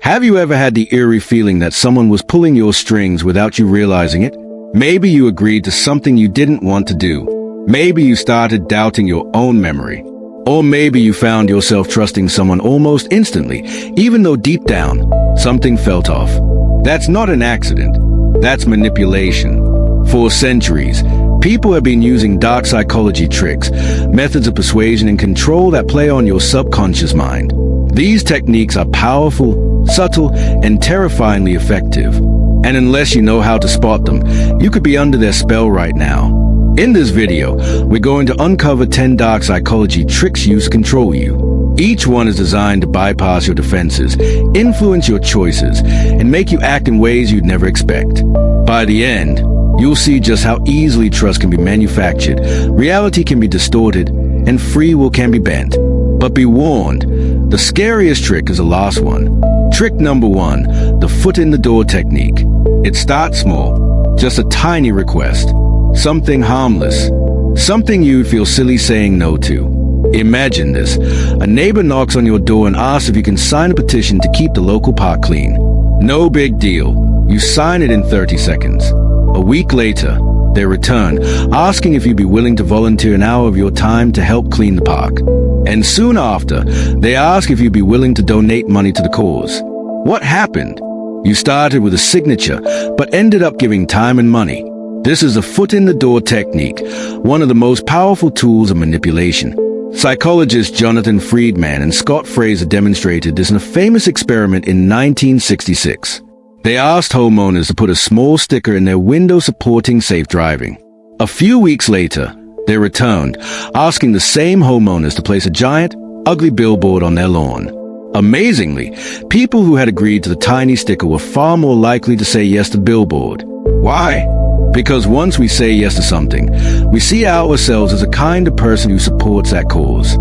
Have you ever had the eerie feeling that someone was pulling your strings without you realizing it? Maybe you agreed to something you didn't want to do. Maybe you started doubting your own memory. Or maybe you found yourself trusting someone almost instantly, even though deep down, something felt off. That's not an accident. That's manipulation. For centuries, people have been using dark psychology tricks, methods of persuasion and control that play on your subconscious mind. These techniques are powerful, subtle, and terrifyingly effective. And unless you know how to spot them, you could be under their spell right now. In this video, we're going to uncover 10 dark psychology tricks used to control you. Each one is designed to bypass your defenses, influence your choices, and make you act in ways you'd never expect. By the end, you'll see just how easily trust can be manufactured, reality can be distorted, and free will can be bent. But be warned, the scariest trick is the last one. Trick number 1, the foot in the door technique. It starts small, just a tiny request. Something harmless. Something you'd feel silly saying no to. Imagine this. A neighbor knocks on your door and asks if you can sign a petition to keep the local park clean. No big deal. You sign it in 30 seconds. A week later, they return, asking if you'd be willing to volunteer an hour of your time to help clean the park. And soon after, they ask if you'd be willing to donate money to the cause. What happened? You started with a signature, but ended up giving time and money. This is a foot-in-the-door technique, one of the most powerful tools of manipulation. Psychologists Jonathan Friedman and Scott Fraser demonstrated this in a famous experiment in 1966. They asked homeowners to put a small sticker in their window supporting safe driving. A few weeks later, they returned, asking the same homeowners to place a giant, ugly billboard on their lawn. Amazingly, people who had agreed to the tiny sticker were far more likely to say yes to the billboard. Why? Because once we say yes to something, we see ourselves as a kind of person who supports that cause.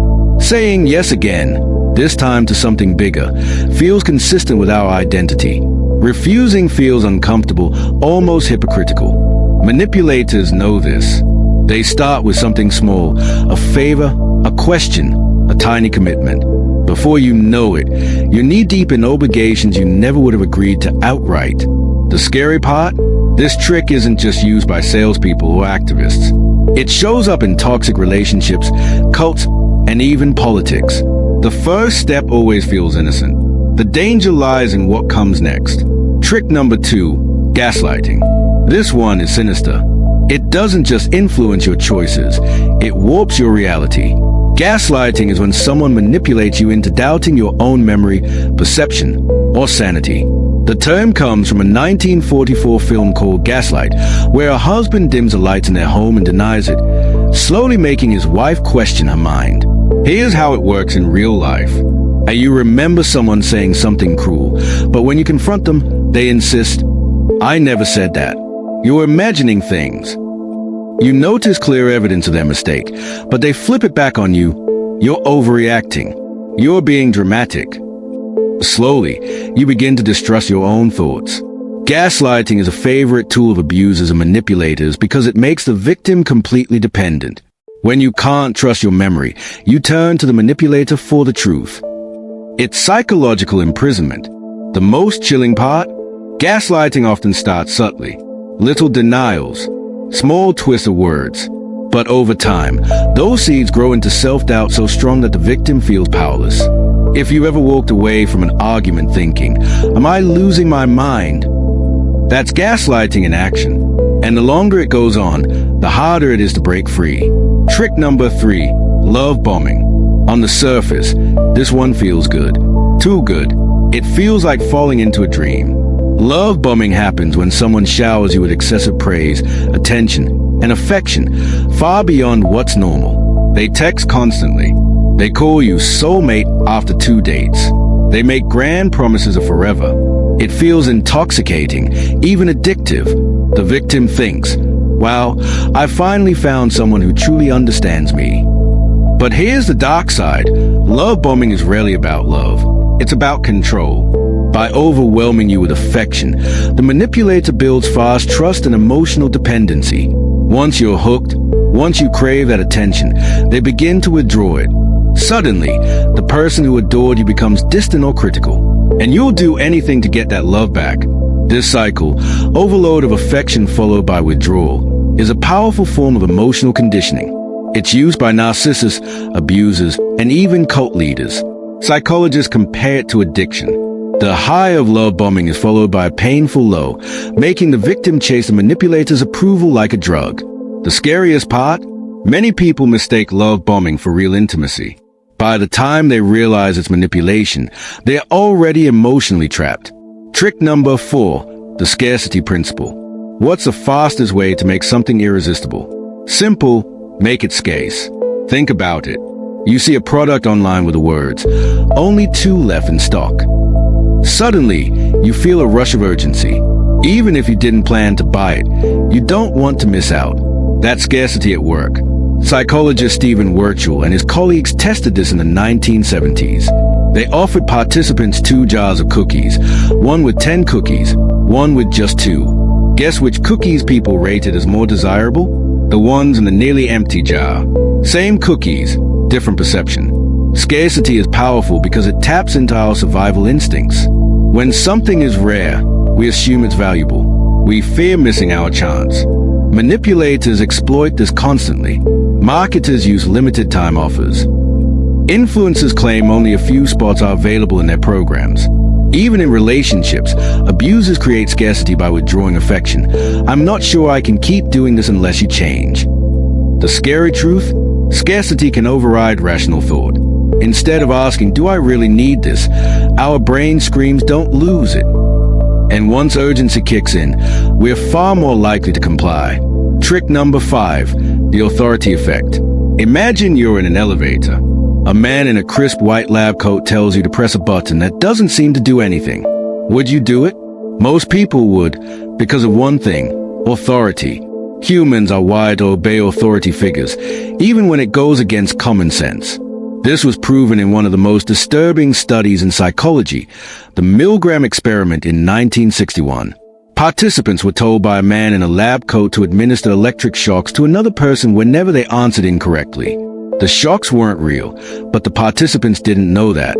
Saying yes again, this time to something bigger, feels consistent with our identity. Refusing feels uncomfortable, almost hypocritical. Manipulators know this. They start with something small, a favor, a question, a tiny commitment. Before you know it, you're knee-deep in obligations you never would have agreed to outright. The scary part? This trick isn't just used by salespeople or activists. It shows up in toxic relationships, cults, and even politics. The first step always feels innocent. The danger lies in what comes next. Trick number 2, gaslighting. This one is sinister. It doesn't just influence your choices, it warps your reality. Gaslighting is when someone manipulates you into doubting your own memory, perception, or sanity. The term comes from a 1944 film called Gaslight, where a husband dims the lights in their home and denies it, slowly making his wife question her mind. Here's how it works in real life. You remember someone saying something cruel, but when you confront them, they insist, "I never said that." You're imagining things. You notice clear evidence of their mistake, but they flip it back on you. You're overreacting. You're being dramatic. Slowly, you begin to distrust your own thoughts. Gaslighting is a favorite tool of abusers and manipulators because it makes the victim completely dependent. When you can't trust your memory, you turn to the manipulator for the truth. It's psychological imprisonment. The most chilling part? Gaslighting often starts subtly. Little denials, small twists of words. But over time, those seeds grow into self-doubt so strong that the victim feels powerless. If you ever walked away from an argument thinking, "Am I losing my mind?" That's gaslighting in action. And the longer it goes on, the harder it is to break free. Trick number 3, love bombing. On the surface, this one feels good. Too good. It feels like falling into a dream. Love bombing happens when someone showers you with excessive praise, attention, and affection, far beyond what's normal. They text constantly. They call you soulmate after 2 dates. They make grand promises of forever. It feels intoxicating, even addictive. The victim thinks, "Wow, I finally found someone who truly understands me." But here's the dark side. Love bombing is rarely about love. It's about control. By overwhelming you with affection, the manipulator builds fast trust and emotional dependency. Once you're hooked, once you crave that attention, they begin to withdraw it. Suddenly, the person who adored you becomes distant or critical. and you'll do anything to get that love back. This cycle, overload of affection followed by withdrawal, is a powerful form of emotional conditioning. It's used by narcissists, abusers, and even cult leaders. Psychologists compare it to addiction. The high of love bombing is followed by a painful low, making the victim chase the manipulator's approval like a drug. The scariest part? Many people mistake love bombing for real intimacy. By the time they realize it's manipulation, they're already emotionally trapped. Trick number 4, the scarcity principle. What's the fastest way to make something irresistible? Simple, make it scarce. Think about it. You see a product online with the words, "Only 2 left in stock." Suddenly, you feel a rush of urgency. Even if you didn't plan to buy it, you don't want to miss out. That's scarcity at work. Psychologist Stephen Wirtschel and his colleagues tested this in the 1970s. They offered participants 2 jars of cookies, one with 10 cookies, one with just 2. Guess which cookies people rated as more desirable? The ones in the nearly empty jar. Same cookies, different perception. Scarcity is powerful because it taps into our survival instincts. When something is rare, we assume it's valuable. We fear missing our chance. Manipulators exploit this constantly. Marketers use limited time offers. Influencers claim only a few spots are available in their programs. Even in relationships, abusers create scarcity by withdrawing affection. "I'm not sure I can keep doing this unless you change." The scary truth? Scarcity can override rational thought. Instead of asking, "Do I really need this?" our brain screams, "Don't lose it." And once urgency kicks in, we're far more likely to comply. Trick number 5, the authority effect. Imagine you're in an elevator. A man in a crisp white lab coat tells you to press a button that doesn't seem to do anything. Would you do it? Most people would, because of one thing: authority. Humans are wired to obey authority figures, even when it goes against common sense. This was proven in one of the most disturbing studies in psychology, the Milgram experiment in 1961. Participants were told by a man in a lab coat to administer electric shocks to another person whenever they answered incorrectly. The shocks weren't real, but the participants didn't know that.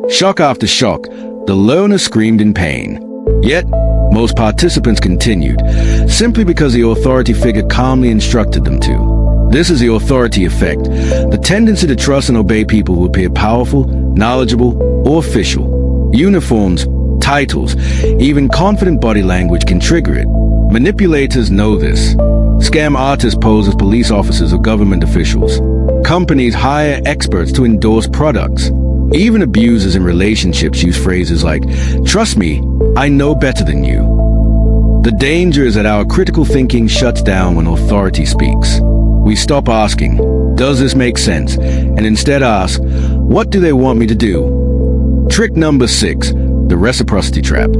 Shock after shock, the learner screamed in pain. Yet, most participants continued, simply because the authority figure calmly instructed them to. This is the authority effect, the tendency to trust and obey people who appear powerful, knowledgeable, or official. Uniforms, titles, even confident body language can trigger it. Manipulators know this. Scam artists pose as police officers or government officials. Companies hire experts to endorse products. Even abusers in relationships use phrases like, "Trust me, I know better than you." The danger is that our critical thinking shuts down when authority speaks. We stop asking, "Does this make sense?" and instead ask, "What do they want me to do?" Trick number 6, the reciprocity trap.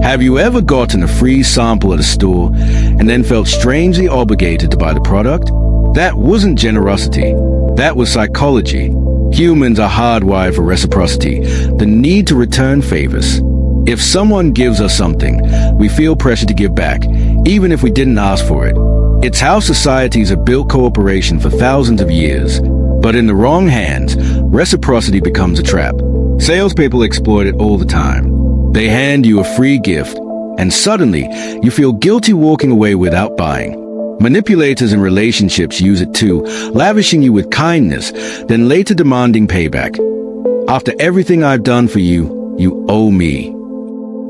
Have you ever gotten a free sample at a store and then felt strangely obligated to buy the product? That wasn't generosity. That was psychology. Humans are hardwired for reciprocity, the need to return favors. If someone gives us something, we feel pressure to give back, even if we didn't ask for it. It's how societies have built cooperation for thousands of years. But in the wrong hands, reciprocity becomes a trap. Salespeople exploit it all the time. They hand you a free gift, and suddenly you feel guilty walking away without buying. Manipulators in relationships use it too, lavishing you with kindness, then later demanding payback. "After everything I've done for you, you owe me."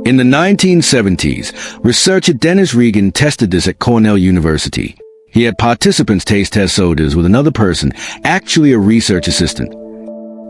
In the 1970s, researcher Dennis Regan tested this at Cornell University. He had participants taste test sodas with another person, actually a research assistant.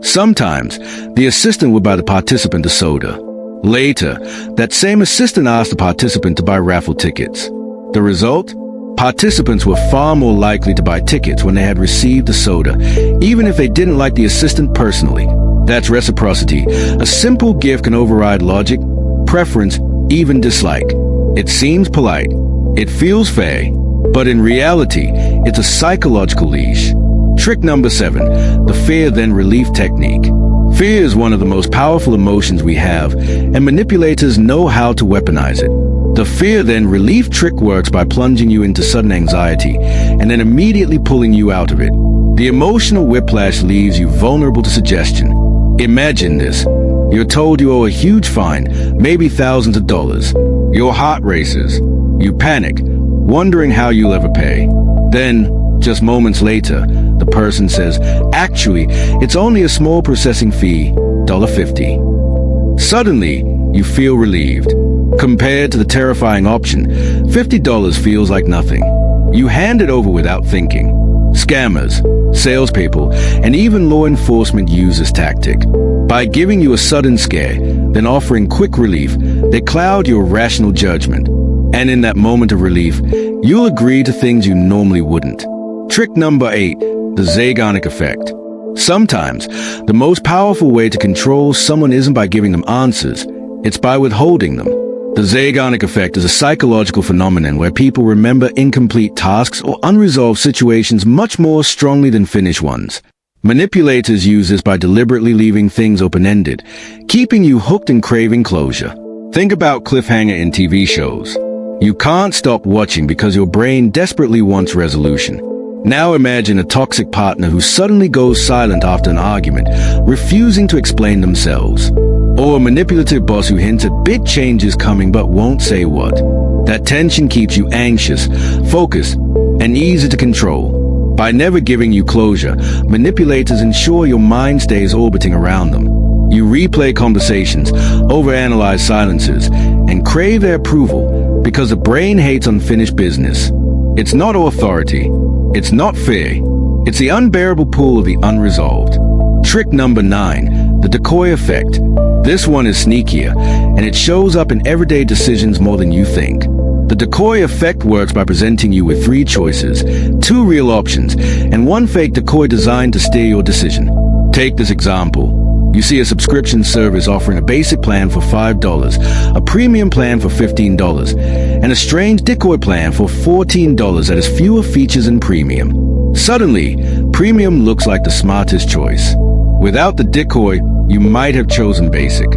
Sometimes, the assistant would buy the participant a soda. Later, that same assistant asked the participant to buy raffle tickets. The result? Participants were far more likely to buy tickets when they had received the soda, even if they didn't like the assistant personally. That's reciprocity. A simple gift can override logic, preference, even dislike. It seems polite. It feels fair. But in reality, it's a psychological leash. Trick number 7, the fear then relief technique. Fear is one of the most powerful emotions we have, and manipulators know how to weaponize it. The fear then relief trick works by plunging you into sudden anxiety and then immediately pulling you out of it. The emotional whiplash leaves you vulnerable to suggestion. Imagine this. You're told you owe a huge fine, maybe thousands of dollars. Your heart races. You panic, wondering how you'll ever pay. Then, just moments later, the person says, "Actually, it's only a small processing fee, $1.50. Suddenly, you feel relieved. Compared to the terrifying option, $50 feels like nothing. You hand it over without thinking. Scammers, salespeople, and even law enforcement use this tactic. By giving you a sudden scare, then offering quick relief, they cloud your rational judgment. And in that moment of relief, you'll agree to things you normally wouldn't. Trick number 8, the Zeigarnik effect. Sometimes, the most powerful way to control someone isn't by giving them answers, it's by withholding them. The Zeigarnik effect is a psychological phenomenon where people remember incomplete tasks or unresolved situations much more strongly than finished ones. Manipulators use this by deliberately leaving things open-ended, keeping you hooked and craving closure. Think about cliffhanger in TV shows. You can't stop watching because your brain desperately wants resolution. Now imagine a toxic partner who suddenly goes silent after an argument, refusing to explain themselves. Or a manipulative boss who hints at big changes coming but won't say what. That tension keeps you anxious, focused, and easy to control. By never giving you closure, manipulators ensure your mind stays orbiting around them. You replay conversations, overanalyze silences, and crave their approval because the brain hates unfinished business. It's not authority. It's not fear. It's the unbearable pull of the unresolved. Trick number 9, the decoy effect. This one is sneakier, and it shows up in everyday decisions more than you think. The decoy effect works by presenting you with 3 choices, 2 real options, and 1 fake decoy designed to steer your decision. Take this example. You see a subscription service offering a basic plan for $5, a premium plan for $15, and a strange decoy plan for $14 that has fewer features and premium. Suddenly, premium looks like the smartest choice. Without the decoy, you might have chosen basic.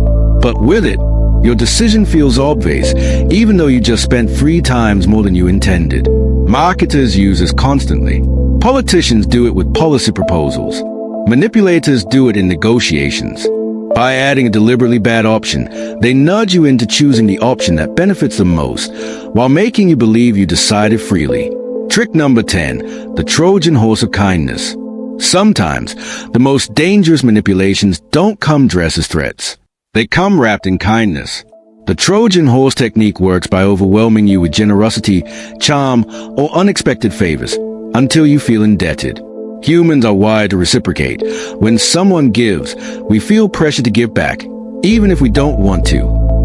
But with it, your decision feels obvious, even though you just spent 3 times more than you intended. Marketers use this constantly. Politicians do it with policy proposals. Manipulators do it in negotiations. By adding a deliberately bad option, they nudge you into choosing the option that benefits them most, while making you believe you decided freely. Trick number 10, the Trojan horse of kindness. Sometimes, the most dangerous manipulations don't come dressed as threats. They come wrapped in kindness. The Trojan horse technique works by overwhelming you with generosity, charm, or unexpected favors, until you feel indebted. Humans are wired to reciprocate. When someone gives, we feel pressure to give back, even if we don't want to.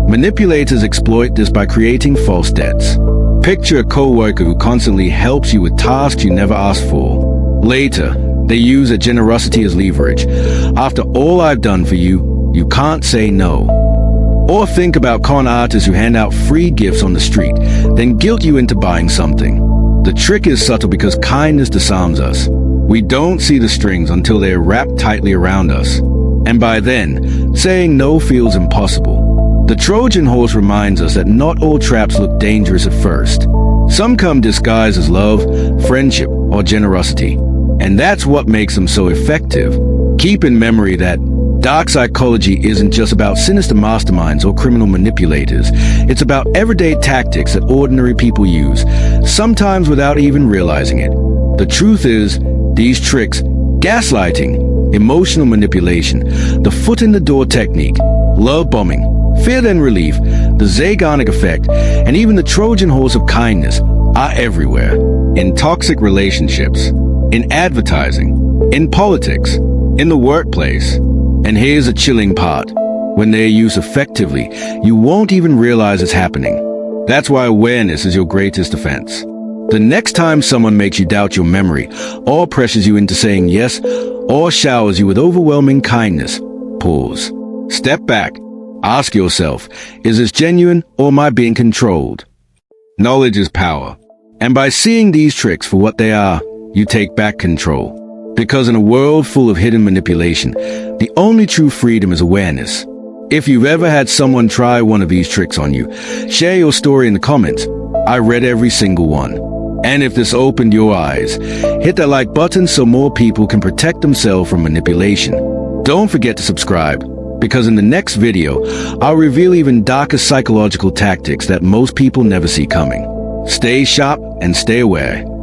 Manipulators exploit this by creating false debts. Picture a coworker who constantly helps you with tasks you never asked for. Later, they use their generosity as leverage. After all I've done for you, you can't say no. Or think about con artists who hand out free gifts on the street, then guilt you into buying something. The trick is subtle because kindness disarms us. We don't see the strings until they are wrapped tightly around us. And by then, saying no feels impossible. The Trojan horse reminds us that not all traps look dangerous at first. Some come disguised as love, friendship, or generosity. And that's what makes them so effective. Keep in memory that dark psychology isn't just about sinister masterminds or criminal manipulators. It's about everyday tactics that ordinary people use, sometimes without even realizing it. The truth is, these tricks, gaslighting, emotional manipulation, the foot in the door technique, love bombing, fear then relief, the Zeigarnik effect, and even the Trojan horse of kindness are everywhere. In toxic relationships, in advertising, in politics, in the workplace. And here's a chilling part. When they're used effectively, you won't even realize it's happening. That's why awareness is your greatest defense. The next time someone makes you doubt your memory, or pressures you into saying yes, or showers you with overwhelming kindness, pause. Step back. Ask yourself, is this genuine or am I being controlled? Knowledge is power. And by seeing these tricks for what they are, you take back control. Because in a world full of hidden manipulation, the only true freedom is awareness. If you've ever had someone try one of these tricks on you, share your story in the comments. I read every single one. And if this opened your eyes, hit that like button so more people can protect themselves from manipulation. Don't forget to subscribe, Because in the next video, I'll reveal even darker psychological tactics that most people never see coming. Stay sharp and stay aware.